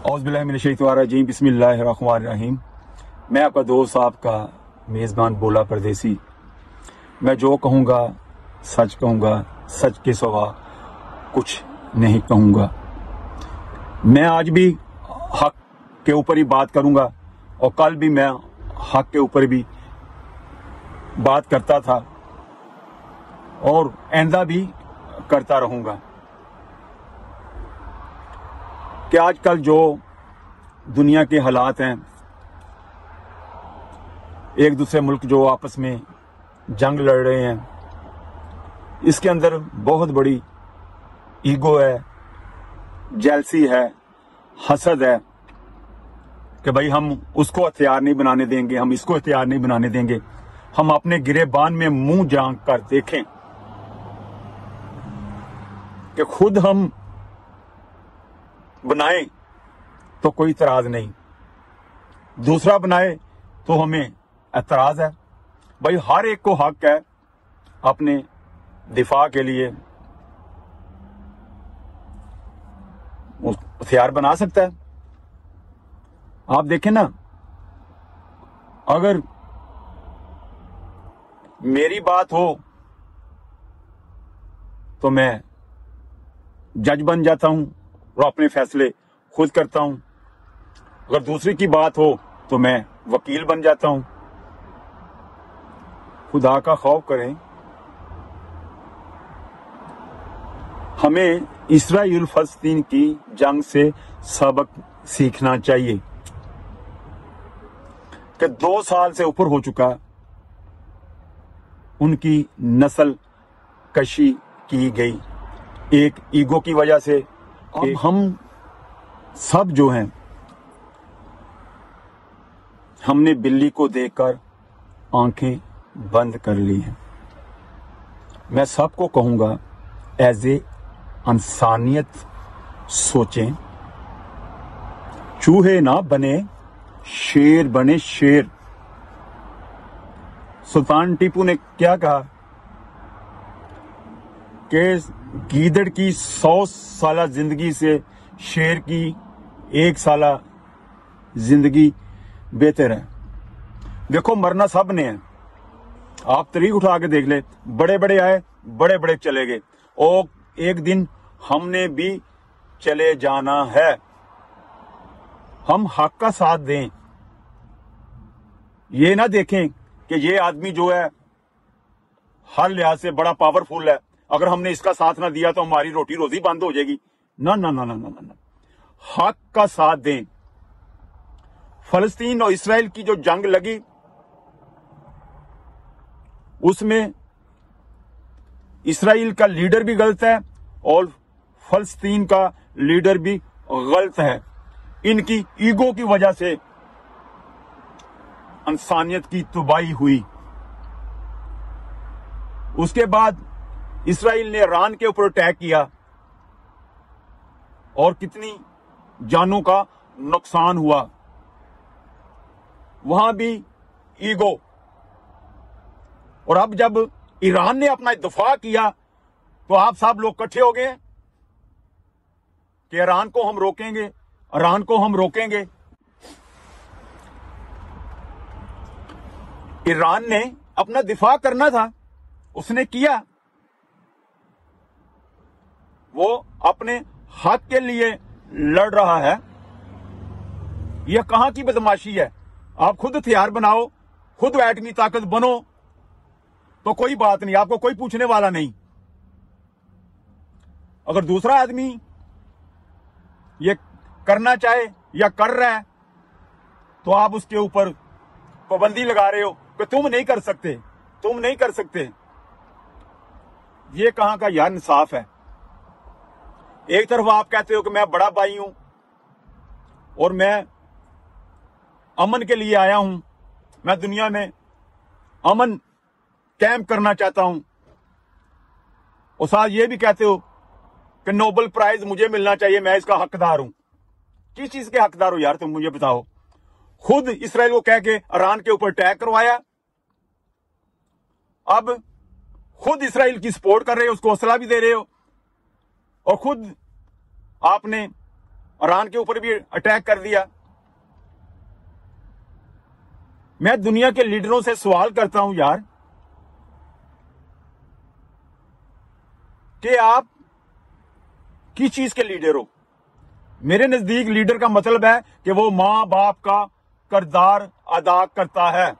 औज़ बिल्लाहि मिनश शैतानिर रजीम, बिस्मिल्लाहिर रहमानिर रहीम। मैं आपका दोस्त, आपका मेज़बान बोला परदेसी। मैं जो कहूँगा सच कहूँगा, सच के सिवा कुछ नहीं कहूँगा। मैं आज भी हक के ऊपर ही बात करूँगा और कल भी मैं हक के ऊपर भी बात करता था और आइंदा भी करता रहूँगा। कि आजकल जो दुनिया के हालात हैं, एक दूसरे मुल्क जो आपस में जंग लड़ रहे हैं, इसके अंदर बहुत बड़ी ईगो है, जेलसी है, हसद है कि भाई हम उसको हथियार नहीं बनाने देंगे, हम इसको हथियार नहीं बनाने देंगे। हम अपने गिरेबान में मुंह झांक कर देखें कि खुद हम बनाए तो कोई इतराज नहीं, दूसरा बनाए तो हमें एतराज है। भाई हर एक को हक है अपने दिफा के लिए हथियार बना सकता है। आप देखें ना, अगर मेरी बात हो तो मैं जज बन जाता हूं और अपने फैसले खुद करता हूं। अगर दूसरे की बात हो तो मैं वकील बन जाता हूं। खुदा का खौफ करें। हमें इसराइल फलस्तीन की जंग से सबक सीखना चाहिए कि 2 साल से ऊपर हो चुका उनकी नस्ल कशी की गई एक ईगो की वजह से। अब हम सब जो हैं, हमने बिल्ली को देखकर आंखें बंद कर ली हैं। मैं सबको कहूंगा एज ए इंसानियत सोचें, चूहे ना बने शेर बने शेर। सुल्तान टीपू ने क्या कहा कि गीदड़ की 100 साला जिंदगी से शेर की 1 साला जिंदगी बेहतर है। देखो, मरना सब ने है। आप तरीक उठा के देख ले, बड़े बड़े आए, बड़े बड़े चले गए और एक दिन हमने भी चले जाना है। हम हक का साथ दें, ये ना देखें कि ये आदमी जो है हर लिहाज से बड़ा पावरफुल है, अगर हमने इसका साथ ना दिया तो हमारी रोटी रोजी बंद हो जाएगी। ना ना ना ना ना ना, हक का साथ दें। फलस्तीन और इसराइल की जो जंग लगी उसमें इसराइल का लीडर भी गलत है और फलस्तीन का लीडर भी गलत है। इनकी ईगो की वजह से इंसानियत की तबाही हुई। उसके बाद इसराइल ने ईरान के ऊपर अटैक किया और कितनी जानों का नुकसान हुआ। वहां भी ईगो। और अब जब ईरान ने अपना दफा किया तो आप सब लोग इकट्ठे हो गए कि ईरान को हम रोकेंगे, ईरान को हम रोकेंगे। ईरान ने अपना दिफा करना था, उसने किया। वो अपने हक के लिए लड़ रहा है। यह कहां की बदमाशी है? आप खुद हथियार बनाओ, खुद एटमी ताकत बनो तो कोई बात नहीं, आपको कोई पूछने वाला नहीं। अगर दूसरा आदमी ये करना चाहे या कर रहा है तो आप उसके ऊपर पाबंदी लगा रहे हो कि तुम नहीं कर सकते, तुम नहीं कर सकते। ये कहां का यार इंसाफ है? एक तरफ आप कहते हो कि मैं बड़ा भाई हूं और मैं अमन के लिए आया हूं, मैं दुनिया में अमन कैंप करना चाहता हूं, और साथ ये भी कहते हो कि नोबेल प्राइज मुझे मिलना चाहिए, मैं इसका हकदार हूं। किस चीज के हकदार हो यार तुम मुझे बताओ? खुद इसराइल को कह के ईरान के ऊपर अटैक करवाया, अब खुद इसराइल की सपोर्ट कर रहे हो, उसको हौसला भी दे रहे हो, और खुद आपने ईरान के ऊपर भी अटैक कर दिया। मैं दुनिया के लीडरों से सवाल करता हूं यार कि आप किस चीज के लीडर हो। मेरे नजदीक लीडर का मतलब है कि वो मां बाप का किरदार अदा करता है।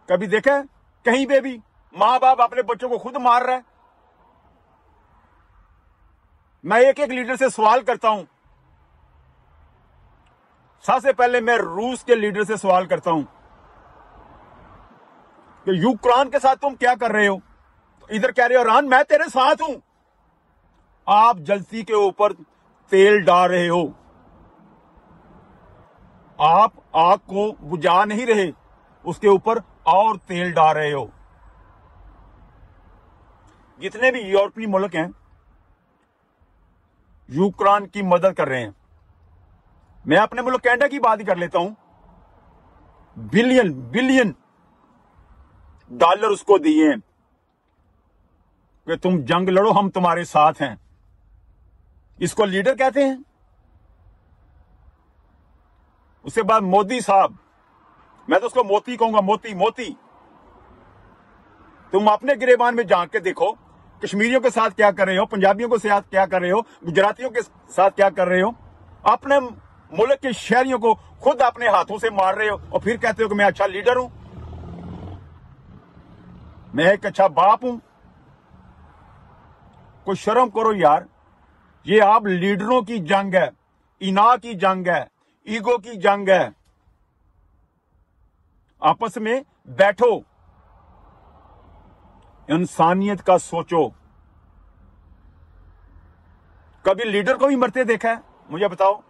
कभी देखा कहीं पे भी मां बाप अपने बच्चों को खुद मार रहा है? मैं एक एक लीडर से सवाल करता हूं। सबसे पहले मैं रूस के लीडर से सवाल करता हूं कि यूक्रेन के साथ तुम क्या कर रहे हो? तो इधर कह रहे हो ईरान मैं तेरे साथ हूं। आप जलती के ऊपर तेल डाल रहे हो। आप आग को बुझा नहीं रहे, उसके ऊपर और तेल डाल रहे हो। जितने भी यूरोपीय मुल्क हैं यूक्रेन की मदद कर रहे हैं। मैं अपने मुल्क कनाडा की बात ही कर लेता हूं। बिलियन डॉलर उसको दिए हैं कि तुम जंग लड़ो, हम तुम्हारे साथ हैं। इसको लीडर कहते हैं। उसके बाद मोदी साहब, मैं तो उसको मोती कहूंगा, मोती। तुम अपने गिरेबान में झांक के देखो, कश्मीरियों के साथ क्या कर रहे हो, पंजाबियों के साथ क्या कर रहे हो, गुजरातियों के साथ क्या कर रहे हो। अपने मुल्क के शहरियों को खुद अपने हाथों से मार रहे हो और फिर कहते हो कि मैं अच्छा लीडर हूं, मैं एक अच्छा बाप हूं। कोई शर्म करो यार। ये आप लीडरों की जंग है, इना की जंग है, ईगो की जंग है। आपस में बैठो, इंसानियत का सोचो। कभी लीडर को भी मरते देखा है? मुझे बताओ।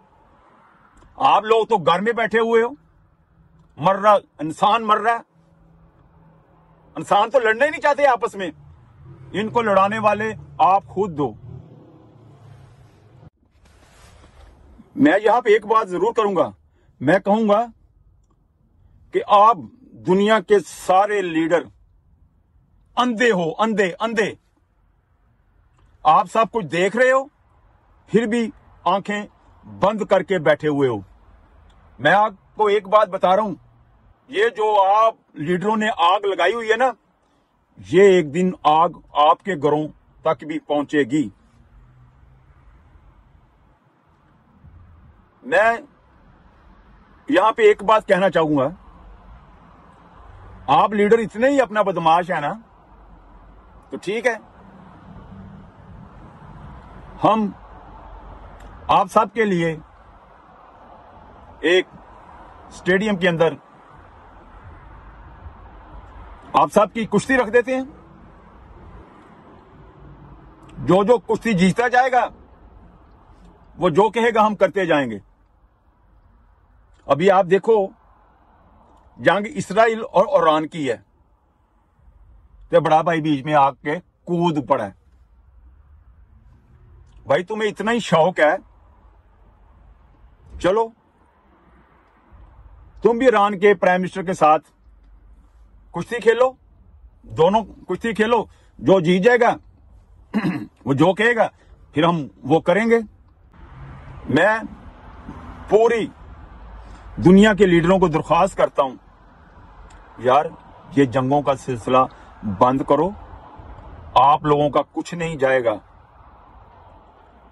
आप लोग तो घर में बैठे हुए हो, मर रहा इंसान मर रहा है। इंसान तो लड़ना ही नहीं चाहते आपस में। इनको लड़ाने वाले आप खुद हो। मैं यहां पे एक बात जरूर करूंगा। मैं कहूंगा कि आप दुनिया के सारे लीडर अंधे हो, अंधे। आप सब कुछ देख रहे हो, फिर भी आंखें बंद करके बैठे हुए हो। मैं आपको एक बात बता रहा हूं, ये जो आप लीडरों ने आग लगाई हुई है ना, ये एक दिन आग आपके घरों तक भी पहुंचेगी। मैं यहां पे एक बात कहना चाहूंगा। आप लीडर इतने ही अपना बदमाश है ना, तो ठीक है, हम आप सब के लिए एक स्टेडियम के अंदर आप सब की कुश्ती रख देते हैं। जो कुश्ती जीतता जाएगा वो जो कहेगा हम करते जाएंगे। अभी आप देखो, जंग इसराइल और ईरान की है, तो बड़ा भाई बीच में आके कूद पड़ा है। भाई तुम्हें इतना ही शौक है, चलो तुम भी ईरान के प्राइम मिनिस्टर के साथ कुश्ती खेलो, दोनों कुश्ती खेलो। जो जीत जाएगा वो जो कहेगा फिर हम वो करेंगे। मैं पूरी दुनिया के लीडरों को दरख्वास्त करता हूं, यार ये जंगों का सिलसिला बंद करो। आप लोगों का कुछ नहीं जाएगा।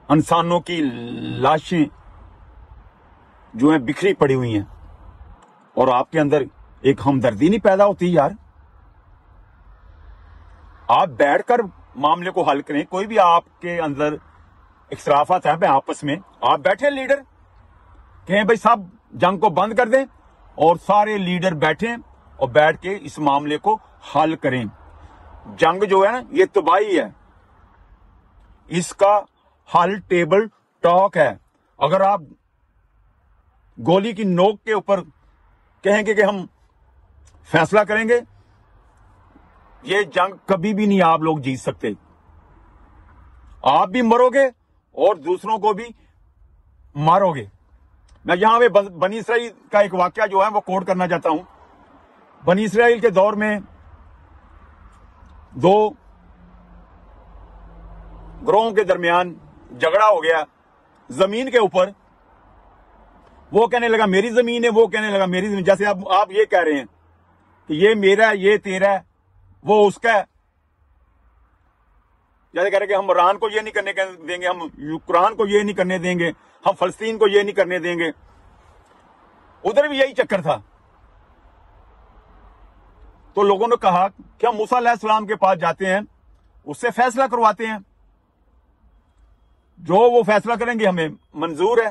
इंसानों की लाशें जो है बिखरी पड़ी हुई हैं और आपके अंदर एक हमदर्दी नहीं पैदा होती यार। आप बैठकर मामले को हल करें। कोई भी आपके अंदर इख्तलाफात है आपस में, आप बैठे लीडर कहें भाई साहब जंग को बंद कर दें, और सारे लीडर बैठें और बैठ के इस मामले को हल करें। जंग जो है ना, ये तबाही है, इसका हल टेबल टॉक है। अगर आप गोली की नोक के ऊपर कहेंगे कि हम फैसला करेंगे, ये जंग कभी भी नहीं आप लोग जीत सकते। आप भी मरोगे और दूसरों को भी मारोगे। मैं यहां पे बनी इसराइल का एक वाकया जो है वो कोट करना चाहता हूं। बनी इसराइल के दौर में दो ग्रोहों के दरमियान झगड़ा हो गया زمین کے اوپر، وہ کہنے لگا میری زمین ہے، وہ کہنے لگا میری زمین. جیسے آپ یہ کہہ رہے ہیں کہ یہ میرا ہے، یہ تیرا ہے، وہ اس کا ہے. جیسے کہہ رہے کہ ہم ایران کو یہ نہیں کرنے دیں گے، ہم یوکران کو یہ نہیں کرنے دیں گے، ہم فلسطین کو یہ نہیں کرنے دیں گے. ادھر بھی یہی چکر تھا. تو لوگوں نے کہا کہ ہم موسیٰ علیہ السلام کے پاس جاتے ہیں، اس سے فیصلہ کرواتے ہیں، جو وہ فیصلہ کریں گے ہمیں منظور ہے.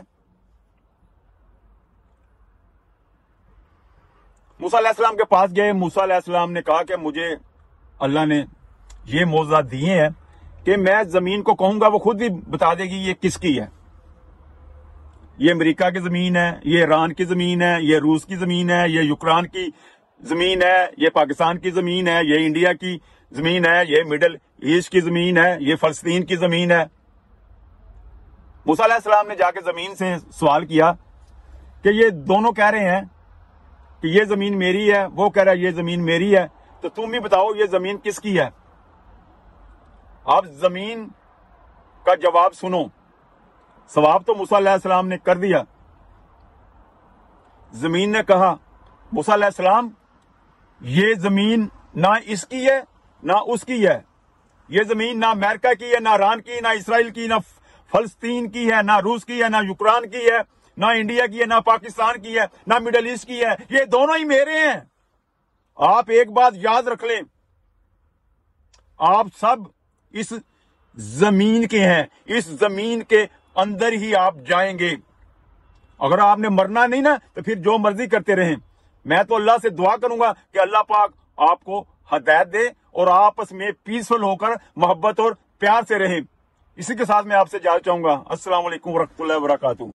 موسیٰ علیہ السلام کے پاس گئے. موسیٰ علیہ السلام نے کہا کہ مجھے اللہ نے یہ معجزات دیے ہیں کہ میں زمین کو کہوں گا وہ خود ہی بتا دے گی یہ کس کی ہے. یہ امریکہ کی زمین ہے، یہ ایران کی زمین ہے، یہ روس کی زمین ہے، یہ یوکران کی زمین ہے، یہ پاکستان کی زمین ہے، یہ انڈیا کی زمین ہے، یہ مڈل ایسٹ کی زمین ہے، یہ فلسطین کی زمین ہے. موسیٰ علیہ السلام نے جا کے زمین سے سوال کیا کہ یہ دونوں کہہ رہے ہیں کہ یہ زمین میری ہے، وہ کہہ رہا ہے یہ زمین میری ہے، تو تم ہی بتاؤ یہ زمین کس کی ہے. آپ زمین کا جواب سنو. سواب تو موسیٰ علیہ السلام نے کر دیا. زمین نے کہا موسیٰ علیہ السلام یہ زمین نہ اس کی ہے نہ اس کی ہے، یہ زمین نہ امریکہ کی ہے، نہ ایران کی، نہ اسرائیل کی، نہ فلسطین کی ہے، نہ روس کی ہے، نہ یوکران کی ہے، نہ انڈیا کی ہے، نہ پاکستان کی ہے، نہ مڈل ایسٹ کی ہے، یہ دونوں ہی میرے ہیں. آپ ایک بات یاد رکھ لیں، آپ سب اس زمین کے ہیں، اس زمین کے اندر ہی آپ جائیں گے. اگر آپ نے مرنا نہیں نا تو پھر جو مرضی کرتے رہیں. میں تو اللہ سے دعا کروں گا کہ اللہ پاک آپ کو ہدایت دے اور آپس میں پیسفل ہو کر محبت اور پیار سے رہیں. اسی کے ساتھ میں آپ سے اجازت چاہوں گا. السلام علیکم ورحمۃ اللہ وبرکاتہ.